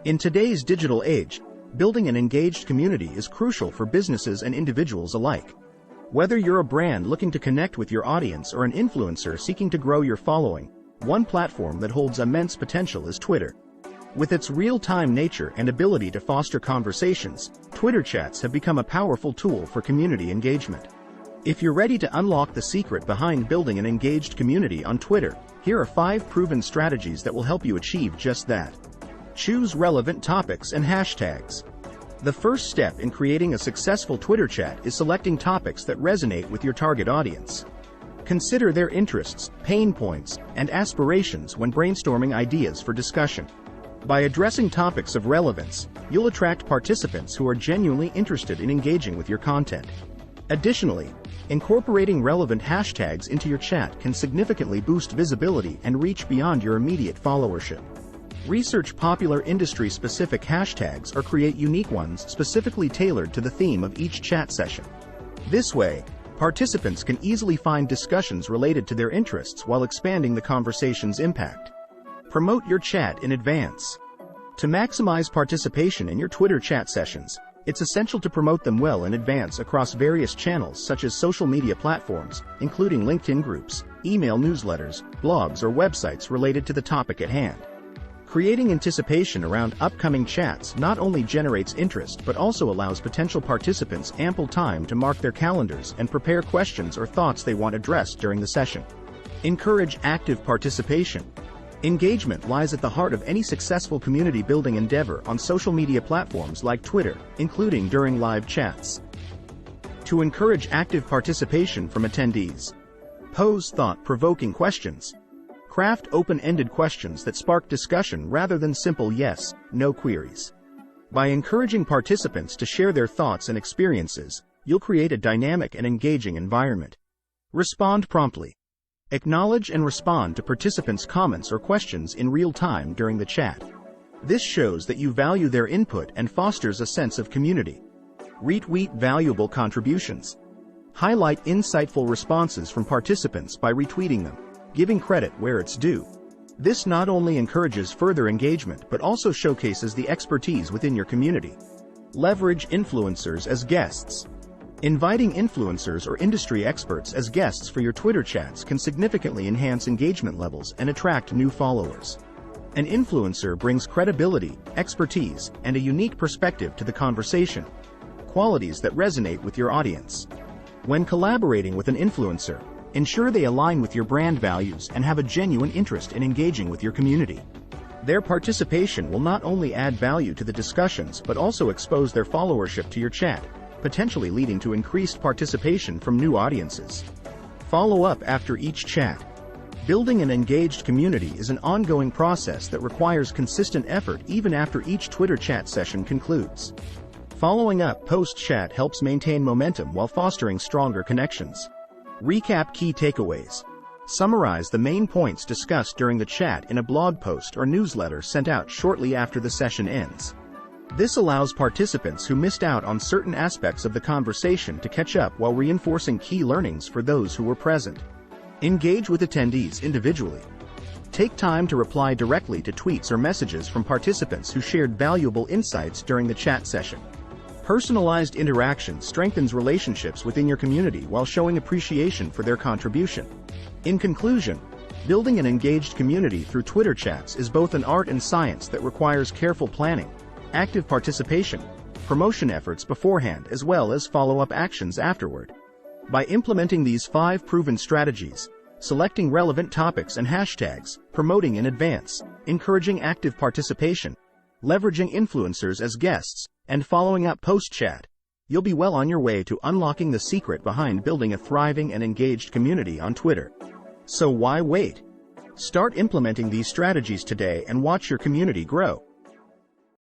In today's digital age, building an engaged community is crucial for businesses and individuals alike. Whether you're a brand looking to connect with your audience or an influencer seeking to grow your following, one platform that holds immense potential is Twitter. With its real-time nature and ability to foster conversations, Twitter chats have become a powerful tool for community engagement. If you're ready to unlock the secret behind building an engaged community on Twitter, here are 5 proven strategies that will help you achieve just that. Choose relevant topics and hashtags. The first step in creating a successful Twitter chat is selecting topics that resonate with your target audience. Consider their interests, pain points, and aspirations when brainstorming ideas for discussion. By addressing topics of relevance, you'll attract participants who are genuinely interested in engaging with your content. Additionally, incorporating relevant hashtags into your chat can significantly boost visibility and reach beyond your immediate followership. Research popular industry-specific hashtags or create unique ones specifically tailored to the theme of each chat session. This way, participants can easily find discussions related to their interests while expanding the conversation's impact. Promote your chat in advance. To maximize participation in your Twitter chat sessions, it's essential to promote them well in advance across various channels such as social media platforms, including LinkedIn groups, email newsletters, blogs, or websites related to the topic at hand. Creating anticipation around upcoming chats not only generates interest but also allows potential participants ample time to mark their calendars and prepare questions or thoughts they want addressed during the session. Encourage active participation. Engagement lies at the heart of any successful community-building endeavor on social media platforms like Twitter, including during live chats. To encourage active participation from attendees, pose thought-provoking questions. Craft open-ended questions that spark discussion rather than simple yes, no queries. By encouraging participants to share their thoughts and experiences, you'll create a dynamic and engaging environment. Respond promptly. Acknowledge and respond to participants' comments or questions in real time during the chat. This shows that you value their input and fosters a sense of community. Retweet valuable contributions. Highlight insightful responses from participants by retweeting them, giving credit where it's due. This not only encourages further engagement but also showcases the expertise within your community. Leverage influencers as guests. Inviting influencers or industry experts as guests for your Twitter chats can significantly enhance engagement levels and attract new followers. An influencer brings credibility, expertise, and a unique perspective to the conversation, qualities that resonate with your audience. When collaborating with an influencer, ensure they align with your brand values and have a genuine interest in engaging with your community. Their participation will not only add value to the discussions but also expose their followership to your chat, potentially leading to increased participation from new audiences. Follow up after each chat. Building an engaged community is an ongoing process that requires consistent effort even after each Twitter chat session concludes. Following up post-chat helps maintain momentum while fostering stronger connections. Recap key takeaways. Summarize the main points discussed during the chat in a blog post or newsletter sent out shortly after the session ends. This allows participants who missed out on certain aspects of the conversation to catch up while reinforcing key learnings for those who were present. Engage with attendees individually. Take time to reply directly to tweets or messages from participants who shared valuable insights during the chat session. Personalized interaction strengthens relationships within your community while showing appreciation for their contribution. In conclusion, building an engaged community through Twitter chats is both an art and science that requires careful planning, active participation, promotion efforts beforehand as well as follow-up actions afterward. By implementing these 5 proven strategies, selecting relevant topics and hashtags, promoting in advance, encouraging active participation, leveraging influencers as guests, and following up post-chat, you'll be well on your way to unlocking the secret behind building a thriving and engaged community on Twitter. So why wait? Start implementing these strategies today and watch your community grow.